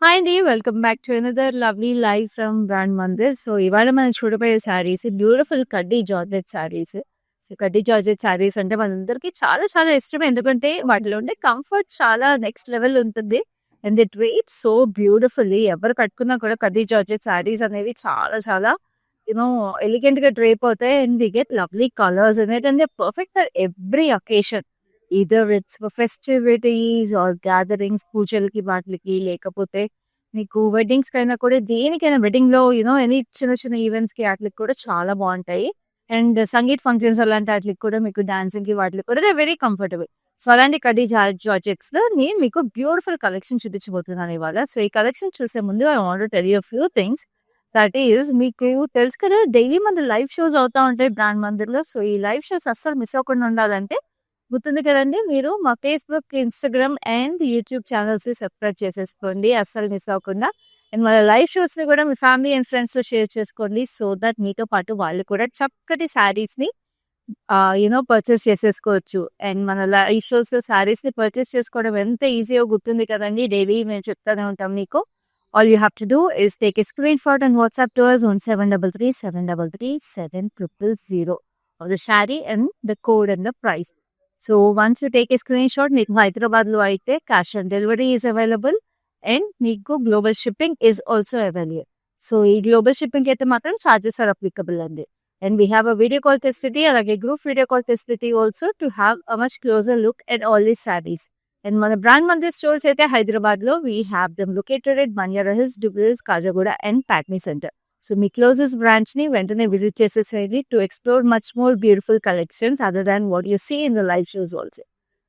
Hi అండి. Welcome back to another lovely live from brand Mandir. So, ఇవాళ మనం చూడబోయే శారీస్ బ్యూటిఫుల్ కడ్డీ georgette saris. So, khaddi georgette saris అంటే మనందరికీ చాలా చాలా ఇష్టం. ఎందుకంటే వాటిలో ఉండే కంఫర్ట్ చాలా నెక్స్ట్ లెవెల్ ఉంటుంది. And the drape so beautifully ఎవరు కట్టుకున్నా కూడా కడ్డీ జార్జెట్ శారీస్ అనేవి చాలా చాలా యూ నో ఎలిగెంట్‌గా డ్రేప్ అవుతాయి. And we get lovely colours in it and they are perfect for every occasion. Either it's for festivities or gatherings పూజలకి వాటిలకి లేకపోతే మీకు వెడ్డింగ్స్‌కైనా కూడా దేనికైనా వెడ్డింగ్‌లో ఎనీ చిన్న చిన్న ఈవెంట్స్‌కి ఆటిలకి కూడా చాలా బావుంటాయి. అండ్ సంగీత్ ఫంక్షన్స్ అలాంటి ఆటిలకి కూడా మీకు డాన్సింగ్‌కి వాటిలకి కూడా they are very comfortable. So, అలాంటి కడ్డీ జార్జెట్స్‌లో నేను మీకు బ్యూటిఫుల్ కలెక్షన్ చూపించబోతున్నాను ఇవాళ. సో, ఈ కలెక్షన్ చూసే ముందు I want to tell you a few things. That is మీకు తెలుసు కదా డైలీ మన లైవ్ షోస్ అవుతా ఉంటాయి బ్రాండ్ మందిర్‌లో. సో, ఈ లైవ్ షోస్ అస్సలు మిస్ అవ్వకుండా ఉండాలంటే గుర్తుంది కదండీ! మీరు మా ఫేస్‌బుక్, ఇన్‌స్టాగ్రామ్ అండ్ యూట్యూబ్ ఛానెల్స్‌ని సబ్స్క్రైబ్ చేసేసుకోండి. అస్సలు మిస్ అవ్వకుండా. అండ్ మన లైవ్ షోస్‌ని కూడా మీ ఫ్యామిలీ అండ్ ఫ్రెండ్స్‌తో షేర్ చేసుకోండి. సో దట్ మీతో పాటు వాళ్ళు కూడా చక్కటి శారీస్‌ని పర్చేస్ చేసేసుకోవచ్చు. అండ్ మన లైవ్ షోస్‌లో శారీస్‌ని పర్చేస్ చేసుకోవడం ఎంత ఈజీయో గుర్తుంది కదండీ! డైలీ మేము చెప్తానే ఉంటాం మీకు. All you have to do is take a screen shot and WhatsApp to us on 7337337000 of the saree and the code and the price. So, once you take a screenshot మీకు హైదరాబాద్‌లో అయితే cash on delivery is available and మీకు global shipping is also available. So, ఈ global షిప్పింగ్‌కి అయితే మాత్రం charges are applicable అండి. And we have a video call facility అలాగే group video call facility also to have a much closer look at all these saris. And మన brand Mandir stores అయితే హైదరాబాద్‌లో we have them located at Banjara Hills, Jubilee Hills, Khajaguda and Patny Centre. So, మీ closest బ్రాంచ్‌ని వెంటనే visit చేసేసేయండి to explore much more beautiful collections other than what you see in the live shows also.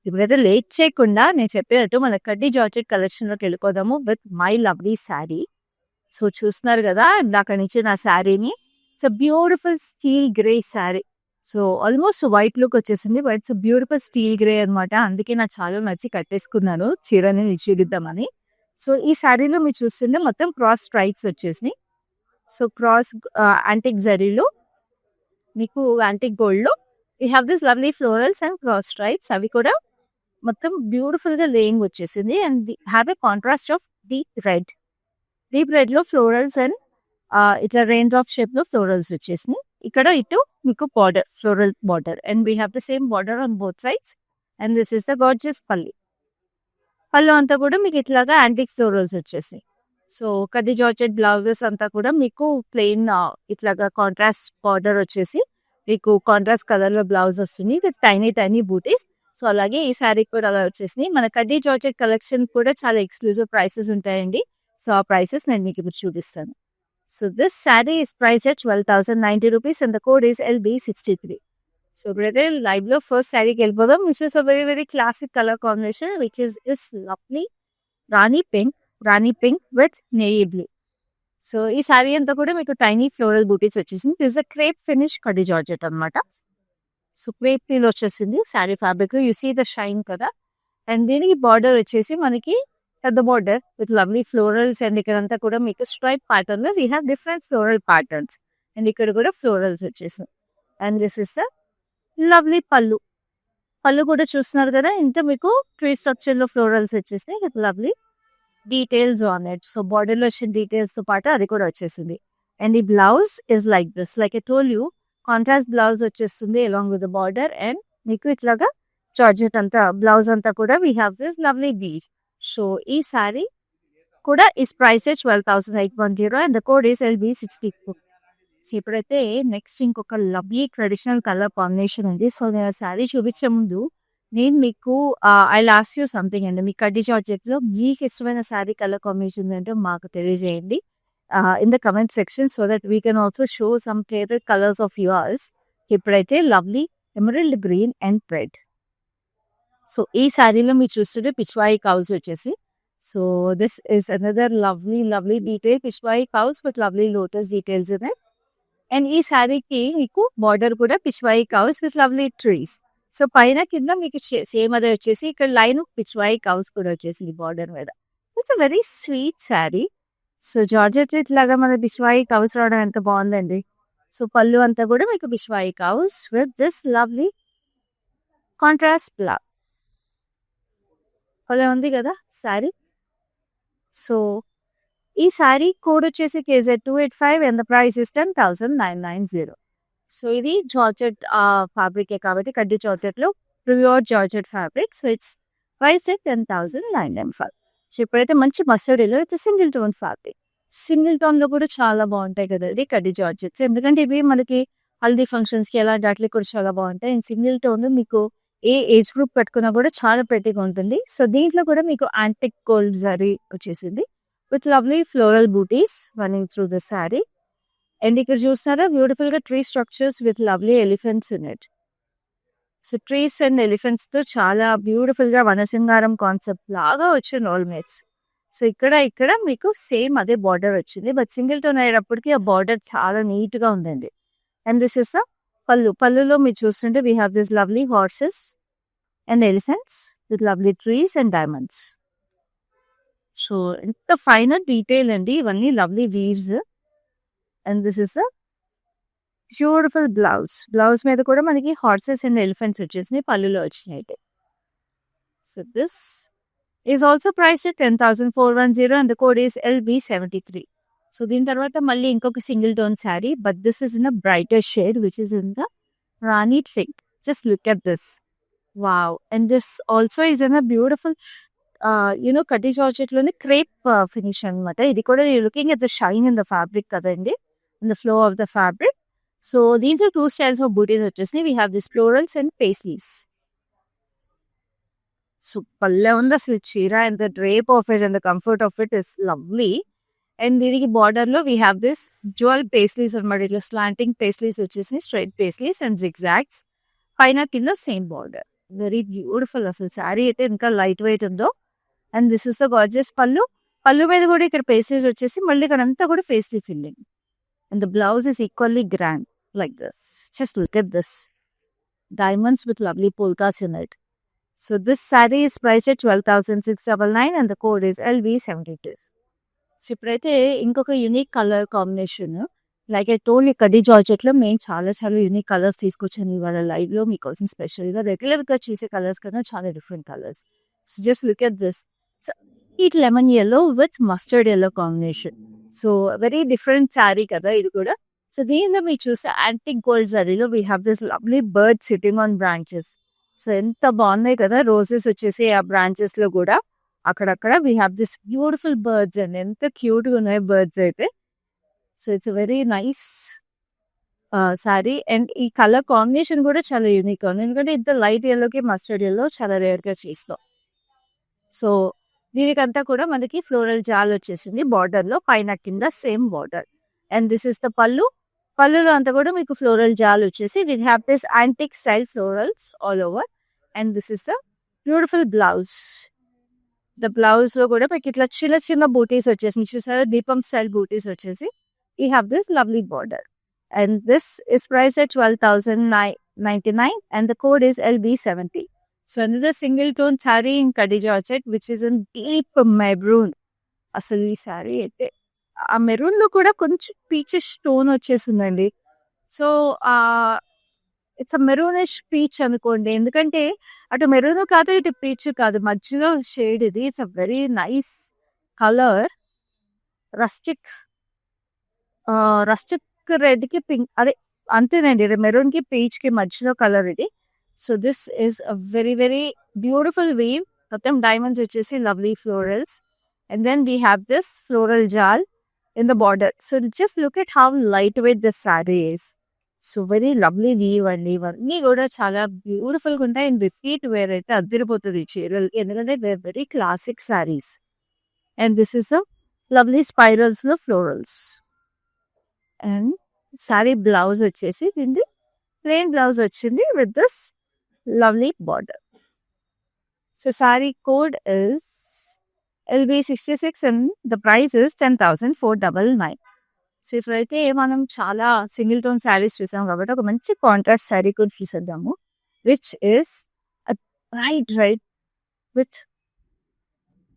ఇప్పుడైతే late చేయకుండా నేను చెప్పినట్టు మన కడ్డీ జార్జెట్ కలెక్షన్‌లోకి వెళ్ళిపోదాము with my lovely sari. So, చూస్తున్నారు గదా! ఇందాక నుంచి నా శారీని. It's a beautiful steel grey sari. So, almost white look వచ్చేసింది. But it's a beautiful steel grey అనమాట. అందుకే నాకు చాలా నచ్చి కట్టేసుకున్నాను చీరని మీకు చూపిద్దామని. సో, ఈ శారీలో మీరు చూస్తుంటే మొత్తం క్రాస్ స్ట్రైప్స్ వచ్చేసినాయి. సో, క్రాస్ యాంటిక్ జరీలో మీకు యాంటిక్ గోల్డ్‌లో we have this lovely florals and cross stripes అవి కూడా మొత్తం బ్యూటిఫుల్‌గా లేయింగ్ వచ్చేసింది. And we have a contrast of deep red. Deep రెడ్‌లో ఫ్లోరల్స్ అండ్ ఇట్లా రెయిన్ డ్రాప్ షేప్‌లో ఫ్లోరల్స్ వచ్చేసినాయి. ఇక్కడ ఇటు మీకు border floral border and we have the same border on both sides. And this is the gorgeous pallu. Pallu అంతా కూడా మీకు ఇట్లాగా యాంటిక్ ఫ్లోరల్స్ వచ్చేసాయి. సో, కడ్డీ జార్జెట్ బ్లౌజెస్ అంతా కూడా మీకు ప్లెయిన్ ఇట్లాగా కాంట్రాస్ట్ బార్డర్ వచ్చేసి మీకు కాంట్రాస్ట్ కలర్‌లో బ్లౌజ్ వస్తుంది with tiny tiny buttis. So, అలాగే ఈ శారీకి కూడా అలా వచ్చేసినాయి. మన కడ్డీ జార్జెట్ కలెక్షన్ కూడా చాలా ఎక్స్‌క్లూజివ్ ప్రైసెస్ ఉంటాయండి. సో, ఆ ప్రైసెస్ నేను మీకు ఇప్పుడు చూపిస్తాను. So, this sari is priced at ₹12,090 and the code is LB63. So, ఇప్పుడైతే లైవ్‌లో ఫస్ట్ శారీకెళ్ళిపోదాం. Which is a very very classic colour combination which is this lovely rani pink, rani pink with navy blue. So, ఈ శారీ అంతా కూడా మీకు టైనీ ఫ్లోరల్ బూటీస్ వచ్చేసింది. This a crepe finish కడ్డీ georgette అనమాట. సో, క్రేప్ ఫీల్ వచ్చేసింది sari fabric. You see the shine కదా! And దీనికి బార్డర్ వచ్చేసి మనకి పెద్ద border with lovely florals and ఇక్కడంతా కూడా మీకు స్ట్రైప్ ప్యాటర్న్‌లో we have different floral patterns. And ఇక్కడ కూడా ఫ్లోరల్స్ వచ్చేసాయి. And this is the lovely pallu. Pallu కూడా చూస్తున్నారు కదా! ఇంత మీకు ట్రీ స్ట్రక్చర్‌లో ఫ్లోరల్స్ వచ్చేసినాయి with lovely details on it. So, బార్డర్‌లో వచ్చిన డీటెయిల్స్‌తో పాటు అది కూడా వచ్చేసింది. అండ్ ఈ blouse is like this. Like I told you contrast blouse వచ్చేస్తుంది along with the border and మీకు ఇట్లాగా జార్జెట్ అంతా బ్లౌజ్ అంతా కూడా we have this lovely peach. So, ఈ శారీ కూడా is priced at 12,810 and the code is LB64. So, ఇప్పుడైతే next ఇంకొక లవ్లీ ట్రెడిషనల్ కలర్ కాంబినేషన్ ఉంది. సో, నేను ఆ శారీ చూపించే ముందు నేను మీకు I will ask you something అండి. మీ కడ్డీ జార్జెట్స్‌లో మీకు ఇష్టమైన శారీ కలర్ కాంబినేషన్ ఏంటో మాకు తెలియజేయండి. In the comment section so that we can also show some favourite colours of yours. ఇప్పుడైతే lovely emerald green and red. So, ఈ శారీలో మీరు చూస్తుంటే పిచ్వాయి కౌస్ వచ్చేసి so, this is another lovely lovely detail pichwai cows with lovely lotus details in it. And ఈ శారీకి మీకు border కూడా pichwai cows with lovely trees. So, పైన కింద మీకు సేమ్ అదే వచ్చేసి ఇక్కడ లైన్ పిచ్వాయి కౌస్ కూడా వచ్చేసింది బార్డర్ మీద. It's a very sweet sari. So, georgette ఇట్లాగా మన పిచ్వాయి కౌస్ రావడం ఎంత బాగుందండి. సో, పళ్ళు అంతా కూడా మీకు pichwai cows with this lovely contrast blouse. భలే ఉంది కదా శారీ. సో, ఈ సారీ కోడ్ వచ్చేసి KZ285 and the price is 10,990. So ఇది జార్జెట్ ఫ్యాబ్రికే కాబట్టి కడ్డీ జార్జెట్లో pure georgette fabric. So it's price 10,995. So ఇప్పుడైతే మంచి mustard yellow it's single tone fabric. Single టోన్లో కూడా చాలా బాగుంటాయి కదండి కడ్డీ జార్జెట్స్, ఎందుకంటే ఇవి మనకి హల్దీ ఫంక్షన్స్కి అలాంటి వాటికి కూడా చాలా బాగుంటాయి. అండ్ సింగిల్ టోన్ మీకు ఏ ఏజ్ గ్రూప్ పెట్టుకున్నా కూడా చాలా ప్రెట్టిగా ఉంటుంది. సో దీంట్లో కూడా మీకు యాంటిక్ గోల్డ్ జరీ వచ్చేసింది with lovely floral booties running through the saree. And ఇక్కడ చూస్తారా బ్యూటిఫుల్ గా tree structures with lovely elephants in it. So trees and elephants తో చాలా బ్యూటిఫుల్ గా వనసింగారం కాన్సెప్ట్ లాగా వచ్చిన రోల్ మేట్స్. సో ఇక్కడ మీకు సేమ్ అదే బార్డర్ వచ్చింది, బట్ సింగిల్ టోన్ అయ్యేటప్పటికి ఆ బార్డర్ చాలా నీట్ గా ఉందండి. అండ్ దిస్ ఇస్ ద పళ్ళులో మీరు చూస్తుంటే we have this lovely horses and elephants with lovely trees and diamonds. So ఎంత ఫైనల్ డీటెయిల్ అండి, ఇవన్నీ lovely weaves. And this is a beautiful blouse మీద కూడా మనకి హార్సెస్ అండ్ ఎలిఫెంట్స్ వచ్చేసినాయి, పళ్ళులో వచ్చినాయి. So this is also price 10,410 and the code is LB73. So దీని తర్వాత మళ్ళీ ఇంకొక single tone sari, but this is in a brighter shade which is in the Rani pink. Just look at this, wow. And this also is in a beautiful kaddi జార్జెట్లోనే crepe finish అనమాట. ఇది కూడా looking at the shine in the fabric కదండి, in the flow of the fabric. So దీంట్లో 2 styles of butis వచ్చేసినాయి. We have this florals and paisleys. So pallu ఉంది అసలు చీర, and the drape of it and the comfort of it is lovely. And దీనికి బార్డర్లో we have this jewel paisleys అనమాట. ఇట్లా slanting paisleys వచ్చేసి స్ట్రైట్ పేస్లీస్ అండ్ జిగ్జాగ్స్, పైన కింద సేమ్ బార్డర్. వెరీ బ్యూటిఫుల్ అసలు శారీ అయితే ఇంకా లైట్ వెయిట్ ఉందో. And this is the gorgeous పళ్ళు మీద కూడా ఇక్కడ పేస్లీస్ వచ్చేసి మళ్ళీ ఇక్కడ అంతా కూడా paisley filling. And the blouse is equally grand like this. Just look at this, diamonds with lovely polkas in it. So this saree is priced at 12,699 and the code is LB72. So ఇప్పుడైతే ఇంకొక unique colour combination, like I told ఈ కడ్డీ జార్జెట్లో మేము చాలా unique colours తీసుకొచ్చాను ఇవాళ లైవ్లో మీకోసం స్పెషల్గా. రెగ్యులర్గా చూసే కలర్స్ కన్నా చాలా different colours. So just look at this, heat lemon yellow with mustard yellow combination. So very different sari కదా ఇది కూడా. సో దీనిలో మీరు చూస్తే యాంటిక్ గోల్డ్ జరీలో we have this lovely bird sitting on branches. So ఎంత బాగున్నాయి కదా, రోజెస్ వచ్చేసి ఆ బ్రాంచెస్ లో కూడా అక్కడక్కడ we have this beautiful birds అండి, ఎంత క్యూట్గా ఉన్నాయి బర్డ్స్ అయితే. So it's very nice sari. And ఈ కలర్ కాంబినేషన్ కూడా చాలా యూనిక్ ఉంది, ఎందుకంటే ఇంత లైట్ ఎల్లోకి మస్టర్డ్ ఎల్లో చాలా రేర్గా చేస్తాం. సో దీనికంతా కూడా మనకి ఫ్లోరల్ జాల్ వచ్చేసింది బార్డర్లో, పైన కింద same border. And this is the పళ్ళులో అంతా కూడా మీకు ఫ్లోరల్ జాల్ వచ్చేసి we have this antique style florals all over. And this is the beautiful blouse. The బ్లౌజ్లో కూడా మీకు ఇట్లా చిన్న బూటీస్ వచ్చేసి చూసారా, దీపం స్టైల్ బూటీస్ వచ్చేసి we have this lovely border. And this is price at 12,999 and the code is LB70. So another single tone saree in Kadi Georgette which is in deep maroon. అసలు ఈ శారీ అయితే ఆ మెరూన్ లో కూడా కొంచెం పీచెస్ టోన్ వచ్చేసిందండి. So it's a maroonish peach అనుకోండి, ఎందుకంటే అటు మెరూన్ కాదు ఇటు పీచ్ కాదు, మధ్యలో షేడ్ ఇది. It's a very nice colour, rustic red కి పింక్, అదే అంతేనండి, మెరూన్ కి పీచ్ కి మధ్యలో కలర్ ఇది. So this is a very very beautiful weave. మొత్తం డైమండ్స్ వచ్చేసి lovely florals. And then we have this floral jal in the border. So just look at how lightweight this saree is. So very lovely weave and ఇవన్నీ కూడా చాలా beautiful గా ఉంటాయి. And repeat wear అయితే అదిరిపోతుంది చీరలు, ఎందుకంటే where very classic saris. And this is a lovely spirals లో ఫ్లోరల్స్. అండ్ సారీ బ్లౌజ్ వచ్చేసి దీన్ని ప్లెయిన్ బ్లౌజ్ వచ్చింది with this lovely border. So sari code is LB66 and the price is 10,499. So ఇప్పుడైతే మనం చాలా సింగిల్ టోన్ శారీస్ చూసాం కాబట్టి ఒక మంచి కాంట్రాస్ట్ శారీ కూడా చూసేద్దాము, which is bright red with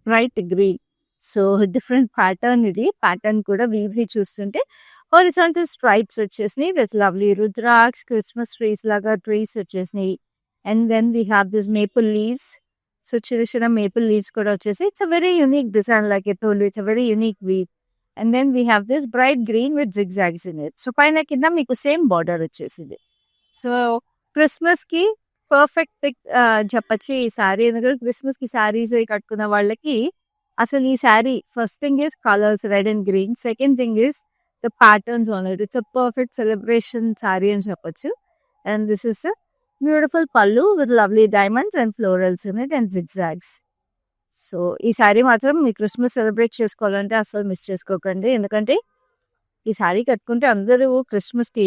bright green. So different pattern, ఇది ప్యాటర్న్ కూడా వీవ్లీ చూస్తుంటే హారిజాంటల్ స్ట్రైప్స్ వచ్చేసినాయి with lovely rudraksha Christmas trees లాగా ట్రీస్ వచ్చేసినాయి. And then we have this maple leaves. So చిన్న మేపుల్ లీవ్స్ కూడా వచ్చేసి it's a very unique design, like I told it's a very unique weave. And then we have this bright green with zigzags in it. So పైన కింద మీకు same border వచ్చేసింది. So క్రిస్మస్కి perfect pick చెప్పచ్చు ఈ శారీ. ఎందుకంటే క్రిస్మస్కి శారీస్ కట్టుకున్న వాళ్ళకి అసలు ఈ sari first thing is colours red and green. Second thing is the patterns on it. It's a perfect celebration sari అని చెప్పొచ్చు. అండ్ దిస్ ఇస్ బ్యూటిఫుల్ పళ్ళు with lovely diamonds and florals in it and zigzags. So ఈ శారీ మాత్రం మీ Christmas celebrate చేసుకోవాలంటే అసలు miss చేసుకోకండి. ఎందుకంటే ఈ శారీ కట్టుకుంటే అందరూ క్రిస్మస్కి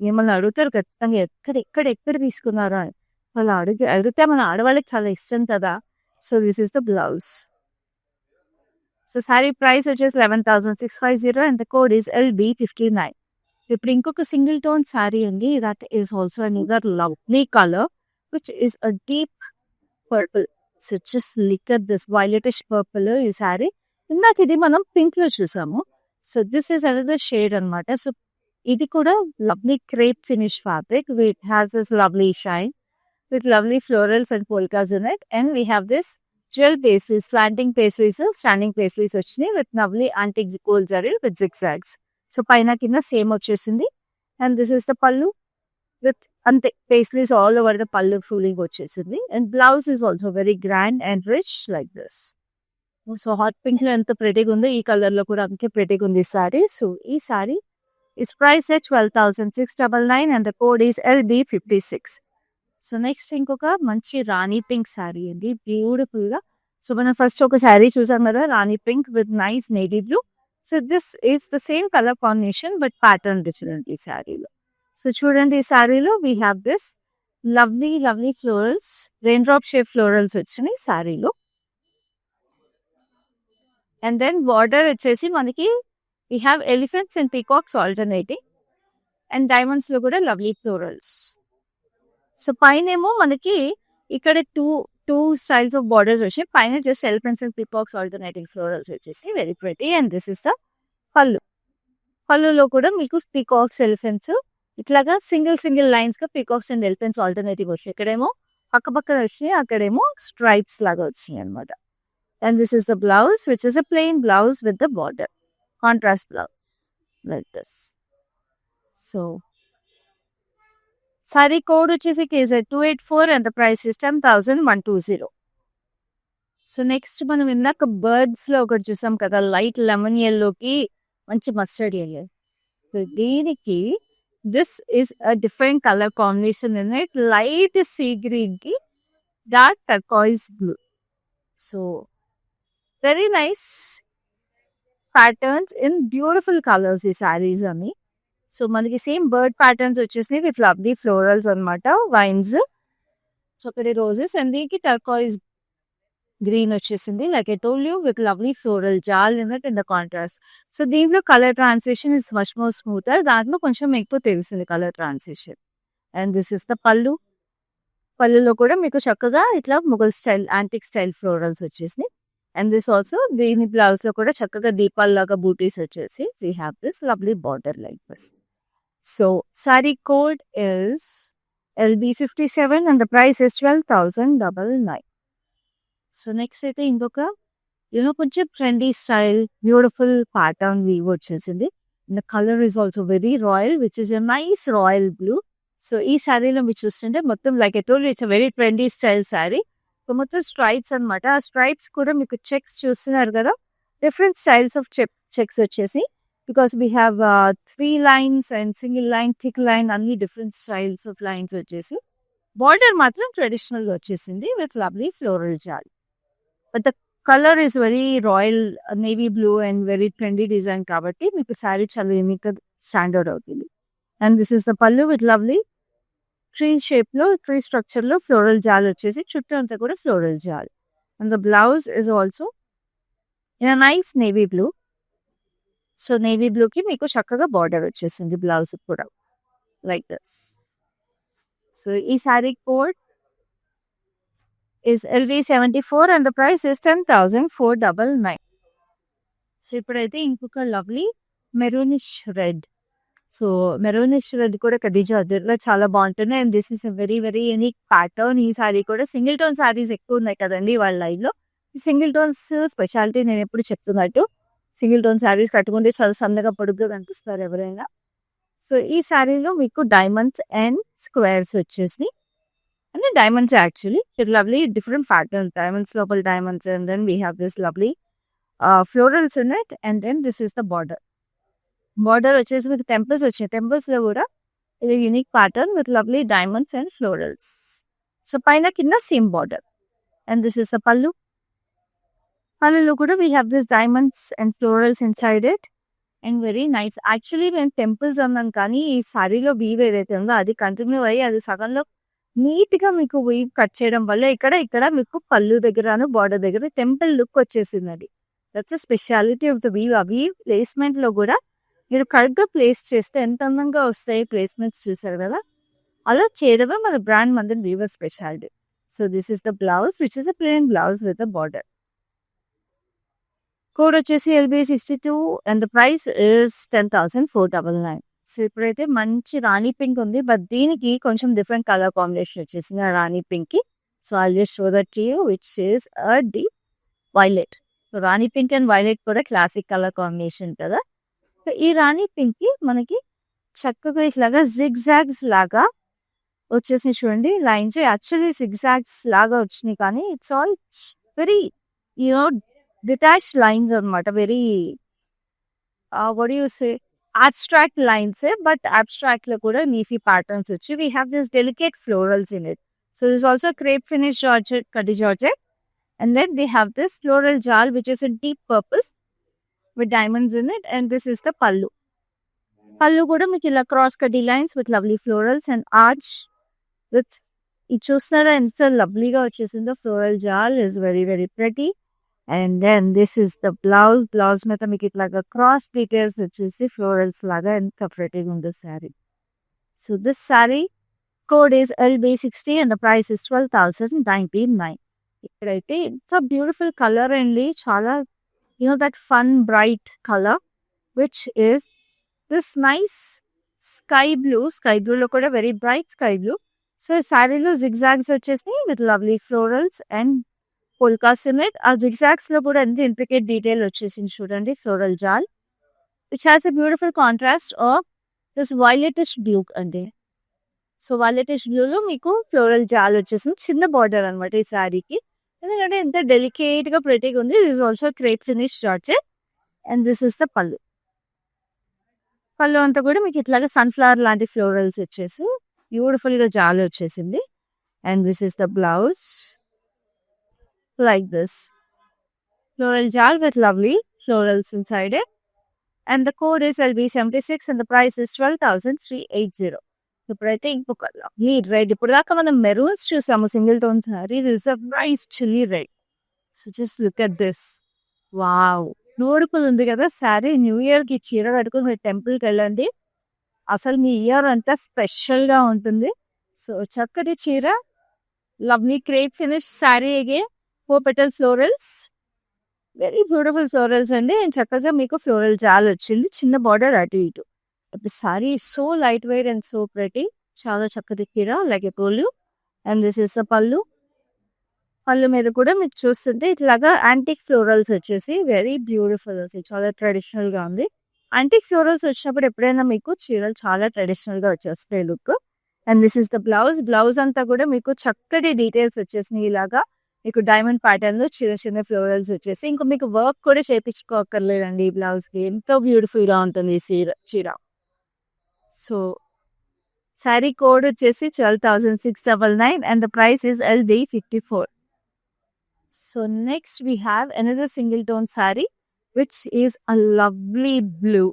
మిమ్మల్ని అడుగుతారు ఖచ్చితంగా ఎక్కడ తీసుకున్నారా అని. వాళ్ళు అడిగితే మన ఆడవాళ్ళకి చాలా ఇష్టం కదా. So this is the blouse. So sari price వచ్చేసి 11,650 and the code is LB59. ఇప్పుడు ఇంకొక సింగిల్ టోన్ శారీ అండి. That is also another lovely colour which is a deep purple. So just look at this violetish purple ఈ శారీ. ఇందాక ఇది మనం pink లో చూసాము. So this is another shade అనమాట. సో ఇది కూడా lovely crepe finish fabric with has this lovely shine with lovely florals and polkas in it. And we have this jewel pastries, slanting pastries, standing pastries వచ్చినాయి with lovely antique gold zari with zigzags. So పైన కింద same వచ్చేసింది. And this is the pallu with ante pastries all over the pallu fooling వచ్చేసింది. And blouse is also very grand and rich like this. So hot pink లో ఎంత ప్రెటీగా ఉందో ఈ colour లో కూడా అంతే ప్రెటీగా ఉంది ఈ సారీ. సో ఈ sorry is priced at 12,699 and the code is LB56. So next ఇంకొక మంచి రాణి పింక్ శారీ అండి, బ్యూటిఫుల్ గా. సో మనం ఫస్ట్ ఒక శారీ చూసాం కదా, rani pink with nice navy blue. So this is the same colour combination but pattern different ఈ శారీలో. సో చూడండి ఈ శారీలో we have this lovely florals, rain drop shape florals వచ్చినాయి శారీలో. అండ్ దెన్ బార్డర్ వచ్చేసి మనకి we have elephants and peacocks alternating and diamonds లో కూడా లవ్లీ ఫ్లోరల్స్. సో పైన ఏమో మనకి ఇక్కడ టూ స్టైల్స్ ఆఫ్ బార్డర్స్ వచ్చాయి. పైన just elephants and peacocks alternating florals వచ్చేసి very pretty. And this is the pallu. పళ్ళులో కూడా మీకు పీకాక్స్ ఎలిఫెంట్స్ ఇట్లాగా సింగిల్ లైన్స్ గా పీకాక్స్ అండ్ ఎలిఫెంట్స్ ఆల్టర్నేటివ్ వచ్చాయి. ఇక్కడేమో పక్కన వచ్చినాయి, అక్కడేమో స్ట్రైప్స్ లాగా వచ్చినాయి అనమాట. And this is the blouse which is a plain blouse with the border, contrast blouse like this. So sari code వచ్చేసి KZ284 and the price is 10,120. So next మనం ఇందాక బర్డ్స్ లో ఒకటి చూసాం కదా, లైట్ లెమన్ ఎల్లోకి మంచి మస్టర్డ్ ఎల్లో. సో దీనికి this is a different colour combination in it, light sea green కి dark turquoise blue. So very nice patterns in beautiful colours ఈ శారీస్ అని. సో మనకి సేమ్ బర్డ్ ప్యాటర్న్స్ వచ్చేసినాయి విత్ లవ్లీ ఫ్లోరల్స్ అనమాట, vines. So అక్కడ roses and దీనికి turquoise green వచ్చేసింది like I told you with lovely floral jaal in it in the contrast. So దీంట్లో colour transition is much more smoother, దాంట్లో కొంచెం ఎక్కువ తెలిసింది colour transition. And this is the pallu. పళ్ళులో కూడా మీకు చక్కగా ఇట్లా Mughal style antique style florals వచ్చేసినాయి. అండ్ దిస్ ఆల్సో దీని బ్లౌజ్ లో కూడా చక్కగా దీపాల్లాగా బూటీస్ వచ్చేసి we have this lovely border like this. So sari code is LB57 and the price is 12,099. So next అయితే ఇంకొక కొంచెం trendy style beautiful pattern weave వచ్చేసింది. And the colour is also very royal which is a nice royal blue. So ఈ శారీలో మీరు చూస్తుంటే మొత్తం like I told it's a very trendy style sari. So మొత్తం స్ట్రైప్స్ అనమాట. ఆ స్ట్రైప్స్ కూడా మీకు చెక్స్ చూస్తున్నారు కదా, డిఫరెంట్ స్టైల్స్ ఆఫ్ చెక్స్ వచ్చేసి బికాస్ వీ హ్యావ్ 3 lines అండ్ సింగిల్ లైన్, థిక్ లైన్, అన్ని డిఫరెంట్ స్టైల్స్ ఆఫ్ లైన్స్ వచ్చేసి. బార్డర్ మాత్రం ట్రెడిషనల్ గా వచ్చేసింది with lovely floral jaal. But the colour is very royal navy blue and very trendy design కాబట్టి మీకు శారీ చాలా యూనిక్ గా స్టాండర్డ్ అవుతుంది. And this is the pallu with lovely tree shape లో, ట్రీ స్ట్రక్చర్ లో ఫ్లోరల్ జాల్ వచ్చేసి చుట్టూ అంతా కూడా floral jaal. And the blouse is also in nice navy blue. So navy blue కి మీకు చక్కగా బార్డర్ వచ్చేసింది బ్లౌజ్ కూడా లైక్ దిస్. సో ఈ sari code is LV74 and the price is 10,499. So ఇప్పుడైతే ఇంకొక lovely maroonish red. So maroonish red కూడా ఖదీజా అదర్లో చాలా బాగుంటుంది. And this is a very unique pattern. ఈ శారీ కూడా సింగిల్ టోన్ శారీస్ ఎక్కువ ఉన్నాయి కదండి వాళ్ళ లైవ్ లో. ఈ సింగిల్ టోన్స్ స్పెషాలిటీ నేను ఎప్పుడు చెప్తున్నట్టు సింగిల్ టోన్ శారీస్ కట్టుకుంటే చాలా సన్నగా పొడుగ్గా కనిపిస్తారు ఎవరైనా. సో ఈ శారీలో మీకు డైమండ్స్ అండ్ స్క్వేర్స్ వచ్చేసి, అంటే diamonds actually lovely different pattern, diamonds లోపల diamonds, and then we have this lovely florals in it, and then this is the border. Border వచ్చేసి మీకు టెంపుల్స్ వచ్చాయి, టెంపుల్స్ లో కూడా ఇది unique pattern with lovely diamonds and florals. So పైన కింద same border, and this is the pallu. పళ్ళులో కూడా we have this diamonds and florals inside it, and very nice. Actually నేను టెంపుల్స్ అన్నాను, కానీ ఈ సారీలో వీవ్ ఏదైతే ఉందో అది కంటిన్యూ అయ్యి అది సగంలో నీట్గా మీకు వీవ్ కట్ చేయడం వల్ల ఇక్కడ మీకు పళ్ళు దగ్గరను బార్డర్ దగ్గర టెంపుల్ లుక్ వచ్చేసింది. అది that's a speciality of the weave. ఆ వీవ్ ప్లేస్మెంట్లో కూడా మీరు కరెక్ట్గా ప్లేస్ చేస్తే ఎంత అందంగా వస్తాయి ప్లేస్మెంట్స్, చూసారు కదా. అలా చేయడమే మన brand Mandir weaver speciality. So this is the blouse which is a plain blouse with the border. Code వచ్చేసి LB62 and the price is 10,499. So ఇప్పుడైతే మంచి రాణి పింక్ ఉంది, బట్ దీనికి కొంచెం డిఫరెంట్ కలర్ కాంబినేషన్ వచ్చేసింది ఆ రాణి పింక్ కి. So I just show that to you which is the violet. So Rani pink and violet కూడా క్లాసిక్ కలర్ కాంబినేషన్ కదా. సో ఈ రాణి పింక్ కి మనకి చక్కగా ఇట్లాగా జిగ్జాగ్స్ లాగా వచ్చేసి చూడండి లైన్స్. యాక్చువల్లీ జిగ్జాగ్స్ లాగా వచ్చినాయి, కానీ it's all very you know detached lines అనమాట. Very what you say abstract lines, but abstract లో కూడా leafy patterns వచ్చి we have this delicate florals in it. So this is also crepe finish georgette, kadi georgette, and then they have this floral jal which is in deep purple with diamonds in it, and this is the pallu. Pallu కూడా మీకు ఇలా cross kadi lines with lovely florals and arch with ఇది చూస్తారా ఎంత లవ్లీగా వచ్చేసిందో. Floral జాల్ is very very pretty. And then this is the blouse మీద మీకు ఇట్లాగా క్రాస్ డీటెయిల్స్ వచ్చేసి ఫ్లోరల్స్ లాగా ఎంత ప్రెటీగా ఉంది sari. So this sari code is LB60 and the price is 12,099. ఇక్కడైతే ఎంత బ్యూటిఫుల్ కలర్ అండి, చాలా that fun bright colour which is this nice sky బ్లూలో కూడా very bright sky blue. So శారీలో జిగ్జాగ్స్ వచ్చేసి with lovely florals and polkas in it. ఆ zigzags లో కూడా ఎంత ఇంట్రికేట్ డీటెయిల్ వచ్చేసింది చూడండి, floral jaal which has a beautiful contrast of this violetish blue అండి. సో వైలెటిష్ బ్లూలో మీకు ఫ్లోరల్ జాల్ వచ్చేసింది, చిన్న బార్డర్ అనమాట ఈ శారీకి. ఎందుకంటే ఎంత డెలికేట్ గా ప్రెటీగా ఉంది. This is also crepe finish georgette, and this is the పల్లు. పల్లు అంతా కూడా మీకు ఇట్లాగా సన్ఫ్లవర్ లాంటి ఫ్లోరల్స్ వచ్చేసి బ్యూటిఫుల్ గా జాల్ వచ్చేసింది, and this is the blouse like this. Floral jal with lovely florals inside it. And the code is LB76 and the price is 12,380. ఇప్పుడైతే ఇంకొక లవ్లీ రెడ్. ఇప్పుడు దాకా మనం మెరూన్స్ చూసాము single tone sorry. This is a nice chilli red. So just look at this. Wow, beautiful ఉంది కదా sari. New year కి చీర కట్టుకుని మీరు టెంపుల్కి వెళ్ళండి, అసలు మీ ఇయర్ అంతా స్పెషల్ గా ఉంటుంది. సో చక్కటి చీర, lovely crepe finish sari, again 4 petal florals, very beautiful florals అండి. అండ్ చక్కగా మీకు ఫ్లోరల్ జాల్ వచ్చింది, చిన్న బార్డర్ అటు ఇటు. The sorry so light weight and so pretty, చాలా చక్కటి చీర like I told you. And this is the పల్లు. పళ్ళు మీద కూడా మీకు చూస్తుంటే ఇట్లాగా యాంటిక్ ఫ్లోరల్స్ వచ్చేసి వెరీ బ్యూటిఫుల్, అసలు చాలా ట్రెడిషనల్ గా ఉంది. యాంటిక్ ఫ్లోరల్స్ వచ్చినప్పుడు ఎప్పుడైనా మీకు చీరలు చాలా ట్రెడిషనల్ గా వచ్చేస్తాయి look. And this is the blouse అంతా కూడా మీకు చక్కటి డీటెయిల్స్ వచ్చేసినాయి. ఇలాగా మీకు డైమండ్ ప్యాటర్న్ లో చిన్న చిన్న ఫ్లోరల్స్ వచ్చేసి, ఇంకా మీకు వర్క్ కూడా చేయించుకోకర్లేదండి ఈ బ్లౌజ్ కి. ఎంతో బ్యూటిఫుల్ గా ఉంటుంది ఈ చీర. సో శారీ కోడ్ వచ్చేసి 12,699 and the price is LB54. So next we have another single tone sari which is a lovely blue.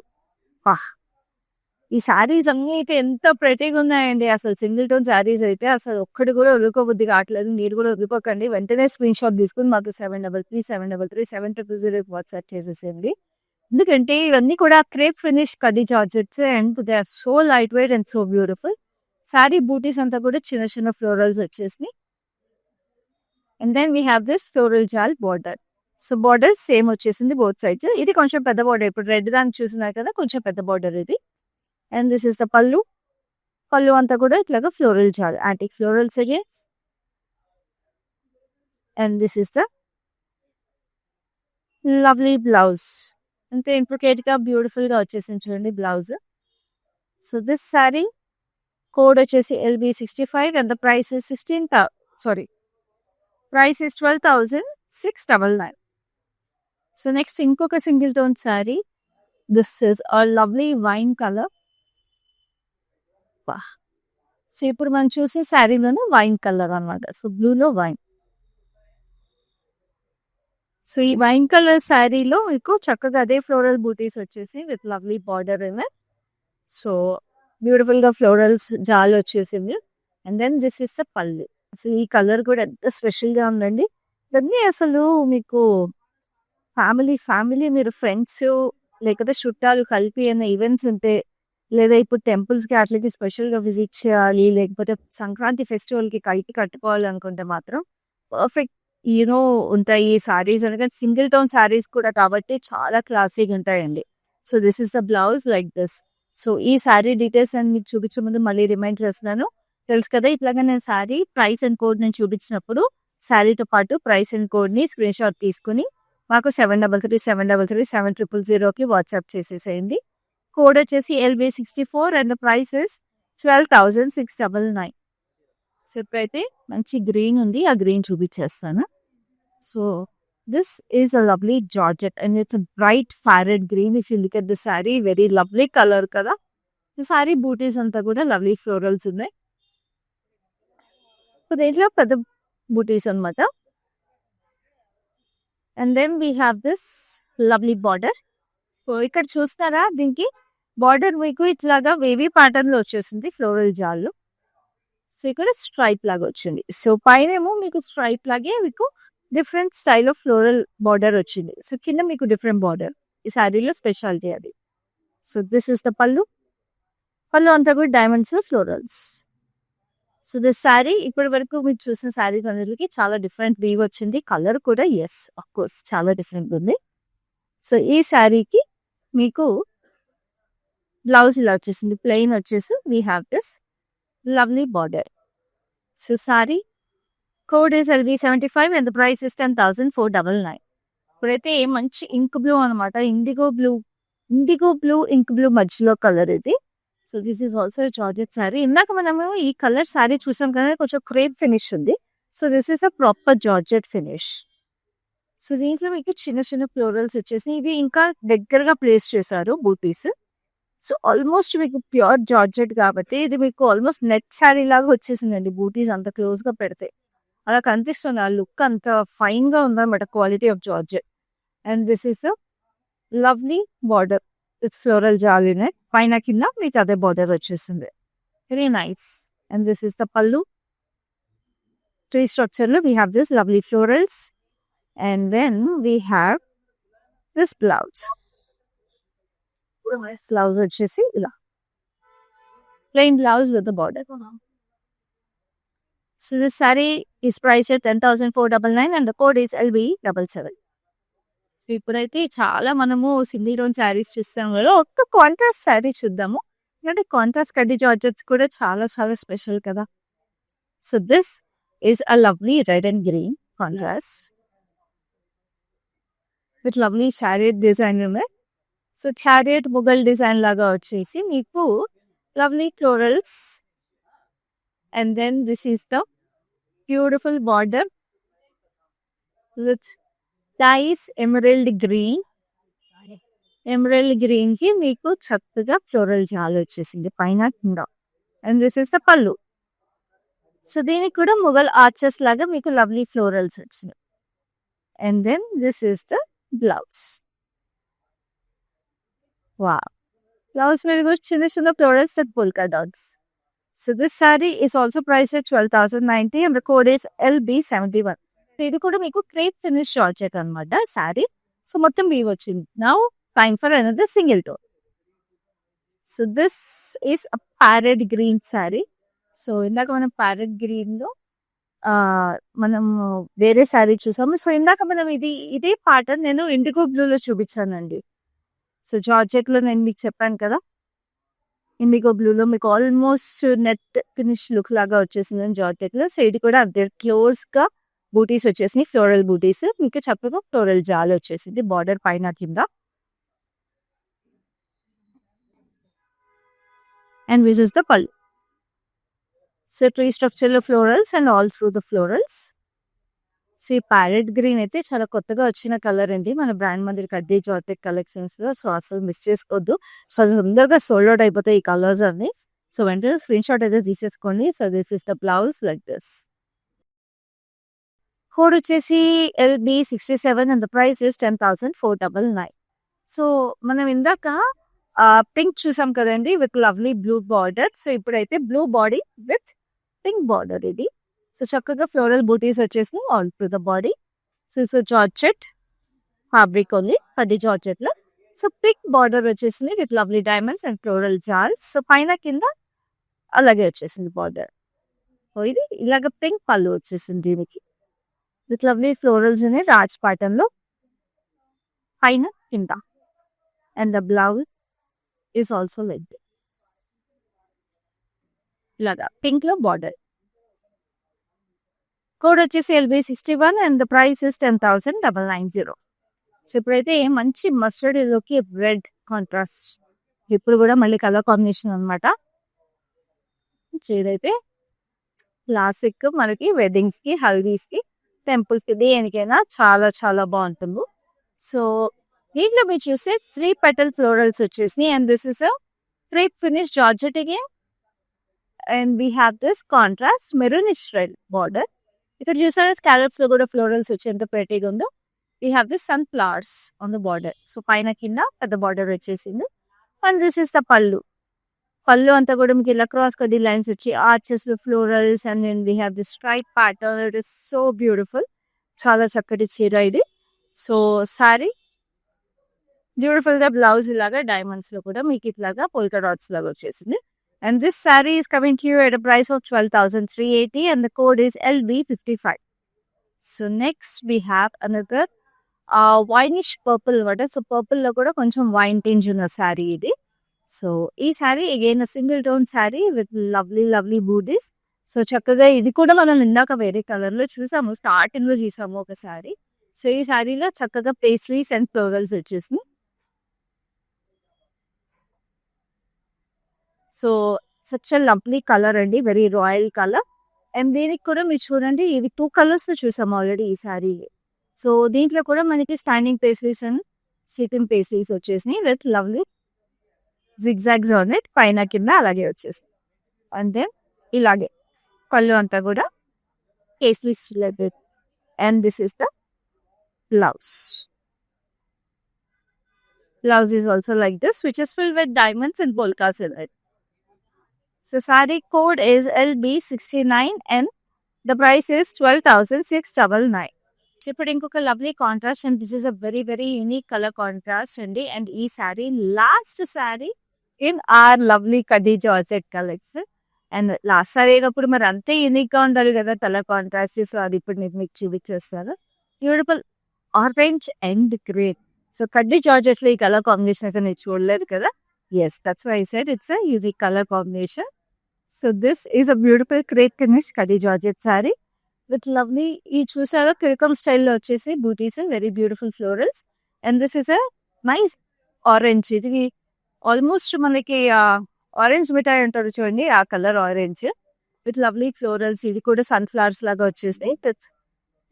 ఈ శారీస్ అన్ని అయితే ఎంత ప్రెటీగా ఉన్నాయండి. అసలు సింగిల్ టోన్ శారీస్ అయితే అసలు ఒక్కటి కూడా వదులుకోబుద్ధి కావట్లేదు. మీరు కూడా వదులుకోకండి, వెంటనే స్క్రీన్ షాట్ తీసుకుని మాకు 7337337220 వాట్సాప్ చేసేసేయండి. ఎందుకంటే ఇవన్నీ కూడా crepe finish khaddi georgettes and they are so light weight and so beautiful. Sari butis అంతా కూడా చిన్న చిన్న ఫ్లోరల్స్ వచ్చేసినాయి. And then we have this floral jaal border. So border same వచ్చేసింది బోత్ సైడ్స్. ఇది కొంచెం పెద్ద బార్డర్, ఇప్పుడు రెడ్ దాన్ని చూసినారు కదా, కొంచెం పెద్ద బార్డర్ ఇది. అండ్ దిస్ ఇస్ ద పల్లు. పల్లు అంతా కూడా ఇట్లాగా floral jaal, antique florals again. And this is the lovely blouse. అంతే ఇంట్రికేట్గా బ్యూటిఫుల్గా వచ్చేసింది చూడండి blouse. So this sari code వచ్చేసి LB65 and the price is 12,699. So next ఇంకొక single tone sari. This is a lovely wine colour. So ఇప్పుడు మనం చూసే శారీలోనే వైన్ కలర్ అనమాట. సో బ్లూలో వైన్. సో ఈ వైన్ కలర్ శారీలో మీకు చక్కగా అదే ఫ్లోరల్ బూటీస్ వచ్చేసి with lovely border in. So బ్యూటిఫుల్గా ఫ్లోరల్స్ జాల్ వచ్చేసింది. And then this is the pallu. అసలు ఈ కలర్ కూడా ఎంత స్పెషల్గా ఉందండి. ఇవన్నీ అసలు మీకు ఫ్యామిలీ మీరు ఫ్రెండ్స్ లేకపోతే చుట్టాలు కలిపి ఏమైనా ఈవెంట్స్ ఉంటే, లేదా ఇప్పుడు టెంపుల్స్కి అట్లకి స్పెషల్గా విజిట్ చేయాలి, లేకపోతే సంక్రాంతి ఫెస్టివల్కి కలిపి కట్టుకోవాలి అనుకుంటే మాత్రం పర్ఫెక్ట్ ఉంటాయి ఈ శారీస్. ఎందుకంటే సింగిల్ టోన్ శారీస్ కూడా కాబట్టి చాలా క్లాసీగా ఉంటాయండి. So this is the blouse like this. So ఈ శారీ డీటెయిల్స్ అని మీకు చూపించే ముందు మళ్ళీ రిమైండ్ చేస్తున్నాను. తెలుసు కదా, ఇట్లాగా నేను శారీ ప్రైస్ అండ్ కోడ్ నేను చూపించినప్పుడు శారీతో పాటు ప్రైస్ అండ్ కోడ్ని స్క్రీన్ షాట్ తీసుకుని మాకు 7337337000కి వాట్సాప్ చేసేసేయండి. కోడ్ వచ్చేసి LB64 and the price is 12,699. So ఇప్పుడైతే మంచి గ్రీన్ ఉంది, ఆ గ్రీన్ చూపించేస్తాను. So this is a lovely georgette and it's a bright parrot green. If you look at the sari, very lovely colour కదా. ఈ శారీ బూటీస్ అంతా కూడా లవ్లీ ఫ్లోరల్స్ ఉన్నాయి. సో దీంట్లో పెద్ద బూటీస్ అనమాట. And then we have this lovely border. So ఇక్కడ చూస్తారా, దీనికి బార్డర్ మీకు ఇట్లాగా వేవీ ప్యాటర్న్లో వచ్చేసింది ఫ్లోరల్ జాల్లో. సో ఇక్కడ స్ట్రైప్ లాగా వచ్చింది. సో పైన ఏమో మీకు స్ట్రైప్ లాగే మీకు different style of floral border వచ్చింది. సో కింద మీకు డిఫరెంట్ బార్డర్. ఈ శారీలో స్పెషాలిటీ అది. సో దిస్ ఇస్ ద పళ్ళు అంతా కూడా diamonds florals. So this sari ఇప్పటి వరకు మీరు చూసిన శారీ కొన్నిటికి చాలా డిఫరెంట్ వీవ్ వచ్చింది. కలర్ కూడా ఆఫ్ కోర్స్ చాలా డిఫరెంట్ ఉంది. సో ఈ శారీకి మీకు బ్లౌజ్ ఇలా వచ్చేసింది, ప్లెయిన్ వచ్చేసి we have this lovely border. So sari code is LB75 and the price is 10,499. ఇప్పుడైతే మంచి ఇంక్ బ్లూ అనమాట. ఇండిగో బ్లూ ఇంక్ బ్లూ మధ్యలో కలర్ ఇది. So this is also georgette sari. ఇందాక మనము ఈ కలర్ శారీ చూసాం కదా, కొంచెం క్రేప్ ఫినిష్ ఉంది. So this is a proper georgette finish. So దీంట్లో మీకు చిన్న చిన్న ఫ్లోరల్స్ వచ్చేసి ఇవి ఇంకా దగ్గరగా ప్లేస్ చేశారు బూటీస్. సో ఆల్మోస్ట్ మీకు ప్యూర్ జార్జెట్ కాబట్టి ఇది మీకు ఆల్మోస్ట్ నెట్ శారీ లాగా వచ్చేసిందండి. బూటీస్ అంత క్లోజ్గా పెడితే అలా కనిపిస్తుంది. ఆ లుక్ అంత ఫైన్గా ఉందన్నమాట, quality of georgette. And this is a lovely border with floral jali net. పైన కింద మీకు అదే బార్డర్ వచ్చేసింది, very nice. And this is the pallu. Tree స్ట్రక్చర్లో we have this lovely florals. And then we have this blouse. Blouse వచ్చేసి ఇలా plain blouse with the border. So this sari is price 10,499 and the code is LB77. So ఇప్పుడైతే చాలా మనము single tone saris చూస్తాం కదా, ఒక్క contrast sari చూద్దాము. ఎందుకంటే కాంట్రాస్ట్ కడ్డీ జార్జెట్స్ కూడా చాలా చాలా స్పెషల్ కదా. So this is a lovely red and green contrast with lovely chariot design ఉన్నాయి. సో చారియట్ ముగల్ డిజైన్ లాగా వచ్చేసి మీకు lovely florals. And then this is the beautiful border with nice emerald green కి మీకు చక్కగా ఫ్లోరల్ జాల్ వచ్చేసింది పైన కింద. And this is the pallu. So దీనికి కూడా ముగల్ ఆర్చెస్ లాగా మీకు లవ్లీ ఫ్లోరల్స్ వచ్చినాయి. And then this is the blouse. Blouse మీద కూడా చిన్న చిన్న florals with polka dots. So this saree is also priced at 12,090 and the code is LB71. So ఇది కూడా మీకు క్రేప్ ఫినిష్ జార్జెట్ అనమాట శారీ. సో మొత్తం వీవ్ వచ్చింది. Now time for another single tone. So this is a parrot green sari. So ఇందాక మనం parrot గ్రీన్లో మనం వేరే శారీ చూసాము. సో ఇందాక మనం ఇదే ప్యాటర్న్ నేను ఇండిగో బ్లూలో చూపించానండి. సో జార్జెట్లో నేను మీకు చెప్పాను కదా, ఇండిగో బ్లూలో మీకు ఆల్మోస్ట్ నెట్ ఫినిష్ లుక్ లాగా వచ్చేసింది జార్జెట్లో. సో ఇది కూడా అంతే క్లోజ్గా బూటీస్ వచ్చేసినాయి, ఫ్లోరల్ బూటీస్. మీకు చక్కగా ఫ్లోరల్ జాల్ వచ్చేసింది బార్డర్ పైన కింద. And this is the pallu. So tree structural florals and all through the florals. So ఈ ప్యారెట్ గ్రీన్ అయితే చాలా కొత్తగా వచ్చిన కలర్ అండి మన బ్రాండ్ మందిర్ కడ్డీ జార్టెక్ కలెక్షన్స్ లో. సో అసలు మిస్ చేసుకోవద్దు. సో తొందరగా సోల్డ్ అవుట్ అయిపోతాయి ఈ కలర్స్ అన్ని. సో వెంటనే స్క్రీన్ షాట్ అయితే తీసేసుకోండి. So this is the blouse like this. Code వచ్చేసి LB67 and the price is 10,499. So మనం ఇందాక పింక్ చూసాం కదండి with lovely blue border. So ఇప్పుడైతే blue body with pink border ఇది. సో చక్కగా ఫ్లోరల్ బూటీస్ వచ్చేసి all to the body. So georgette fabric only khaddi georgette లో. సో పింక్ బార్డర్ వచ్చేసింది with lovely diamonds and floral జార్స్. సో పైన కింద అలాగే వచ్చేసింది బార్డర్. సో ఇది ఇలాగ పింక్ పళ్ళు వచ్చేసింది దీనికి విత్ లవ్లీ ఫ్లోరల్స్ అనే రాజ్ ప్యాటర్న్ లో పైన కింద. And the blouse is also like this. ఇలాగా పింక్ లో బార్డర్. కోడ్ వచ్చేసి LB61 and the price is 10,990. So ఇప్పుడైతే మంచి మస్టర్డ్ లోకి రెడ్ కాంట్రాస్ట్. ఇప్పుడు కూడా మళ్ళీ కలర్ కాంబినేషన్ అనమాట. ఇదైతే క్లాసిక్ మనకి వెడ్డింగ్స్ కి హల్దీస్ కి టెంపుల్స్ కి దేనికైనా చాలా చాలా బాగుంటుంది. సో దీంట్లో మీరు చూస్తే 3 పెటల్ ఫ్లోరల్స్ వచ్చేసి and this is a crepe finish georgette again. And we have this contrast maroonish red border. ఇక్కడ చూసారా స్కాలప్స్ లో కూడా ఫ్లోరల్స్ వచ్చి ఎంత ప్రెటీగా ఉందో. We have this sunflowers on the border. So పైన కింద పెద్ద బార్డర్ వచ్చేసింది. అండ్ దిస్ ఇస్ ద పళ్ళు. పళ్ళు అంతా కూడా మీకు ఇలా క్రాస్ కడ్డీ లైన్స్ వచ్చి ఆర్చెస్ లో florals and then we have this stripe pattern. It is so beautiful. చాలా చక్కటి చీర ఇది. సో సారీ బ్యూటిఫుల్ గా బ్లౌజ్ ఇలాగా డైమండ్స్ లో కూడా మీకు ఇట్లాగా పోల్కా డాట్స్ లాగా వచ్చేసింది. And this saree is coming to you at a price of 12,380 and the code is LB55. So next we have another wineish purple water. So purple lo kuda koncham wine tinge unna saree idi. So ee saree again a single tone saree with lovely booties. So చక్కగా ఇది కూడా మనం ఇందాక వేరే colour లో చూసాము, starting లో చూసాము ఒక సారీ. సో ఈ సారీలో చక్కగా పేస్ట్రీస్ అండ్ ఫ్లోరల్స్ వచ్చేసింది. So such a lovely colour అండి, వెరీ రాయల్ కలర్. అండ్ దీనికి కూడా మీరు చూడండి ఇవి 2 కలర్స్ లో చూసాము ఆల్రెడీ ఈ సారీ. సో దీంట్లో కూడా మనకి standing pastries and sitting pastries వచ్చేసినాయి with lovely zigzags on it. పైన కింద అలాగే వచ్చేసింది. అండ్ దెన్ ఇలాగే పళ్ళు అంతా కూడా pastries related. And this is the blouse. Blouse is also like this, which is filled with diamonds and polkas in it. So saree code is LB69 and the price is 12,699. ఇప్పుడు ఇంకొక lovely contrast and this is a very unique colour contrast అండి. And ఈ sari last sari in our lovely khaddi georgette collection. And last sari అయినప్పుడు మరి అంతే unique గా ఉండాలి కదా కలర్ కాంట్రాస్ట్. సో అది ఇప్పుడు నేను మీకు చూపించేస్తాను. Beautiful orange and green. So khaddi georgette లో ఈ కలర్ కాంబినేషన్ అయితే నేను చూడలేదు కదా. Yes, that's why I said it's a unique colour combination. So this is a beautiful crepe finish కడ్డీ జార్జెట్ సారీ విత్ లవ్లీ ఈ చూసారో కిరకం స్టైల్లో వచ్చేసి butis, very beautiful florals. And this is a nice orange. ఇది ఆల్మోస్ట్ మనకి ఆరెంజ్ మిఠాయి అంటారు చూడండి, ఆ colour orange with lovely florals. ఇది కూడా సన్ ఫ్లవర్స్ లాగా వచ్చేసి it's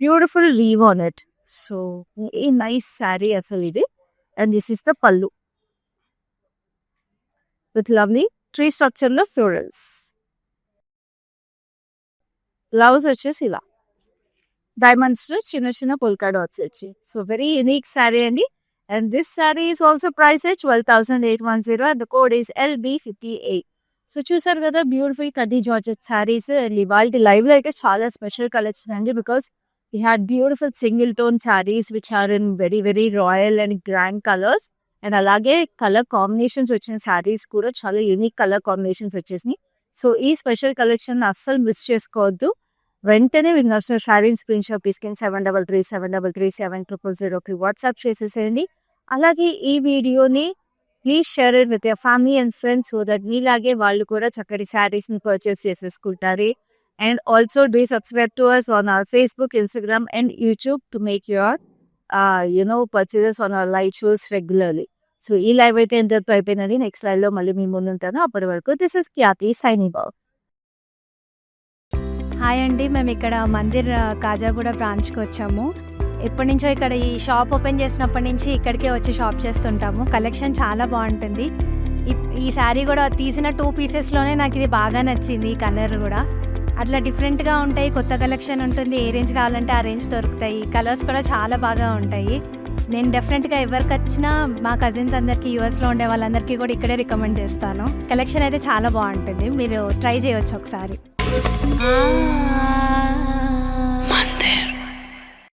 beautiful weave on it. So a nice sari అసలు ఇది. And this is the pallu with lovely tree structure లో ఫ్లోరల్స్. బ్లౌజ్ వచ్చేసి ఇలా డైమండ్స్ లో చిన్న పొల్కా డాట్స్ వచ్చి. సో వెరీ యూనిక్ శారీ అండి. And this sari is also price at 12,810 and the code is LB58. So చూసారు కదా బ్యూటిఫుల్ కడ్డీ జార్జెట్ శారీస్. ఇవాళ లైవ్ లో అయితే చాలా స్పెషల్ కలెక్షన్ అండి, because we had beautiful single tone sarees which are in very royal and grand colors. And అలాగే colour combinations వచ్చిన సారీస్ కూడా చాలా యూనిక్ కలర్ కాంబినేషన్స్ వచ్చేసినాయి. సో ఈ స్పెషల్ కలెక్షన్ అస్సలు మిస్ చేసుకోవద్దు. వెంటనే మీకు నచ్చిన శారీని స్క్రీన్ షాట్ తీసుకుని 7337337000కి వాట్సాప్ చేసేసేయండి. అలాగే ఈ వీడియోని please share it with your family and friends so that మీలాగే వాళ్ళు కూడా చక్కటి శారీస్ని purchase చేసేసుకుంటారు. And also do subscribe to us on our Facebook, Instagram and YouTube to make your purchases on our live shows regularly. So ఈ live అయితే ఎంతవరకు అయిపోయినది. Next లైవ్లో మళ్ళీ మీ ముందు ఉంటాను. అప్పటి వరకు this is Khyati signing off. Hi అండి, మేము ఇక్కడ మందిర్ కాజాగూడ బ్రాంచ్కి వచ్చాము. ఎప్పటి నుంచో ఇక్కడ ఈ షాప్ ఓపెన్ చేసినప్పటి నుంచి ఇక్కడికే వచ్చి షాప్ చేస్తుంటాము. కలెక్షన్ చాలా బాగుంటుంది. ఈ శారీ కూడా తీసిన 2 పీసెస్లోనే నాకు ఇది బాగా నచ్చింది. ఈ కలర్ కూడా అట్లా డిఫరెంట్గా ఉంటాయి. కొత్త కలెక్షన్ ఉంటుంది. ఏ రేంజ్ కావాలంటే ఆ రేంజ్ దొరుకుతాయి. కలర్స్ కూడా చాలా బాగా ఉంటాయి. నేను డెఫినెట్గా ఎవరికి వచ్చినా మా కజిన్స్ అందరికీ, యూఎస్లో ఉండే వాళ్ళందరికీ కూడా ఇక్కడే రికమెండ్ చేస్తాను. కలెక్షన్ అయితే చాలా బాగుంటుంది. మీరు ట్రై చేయవచ్చు ఒకసారి.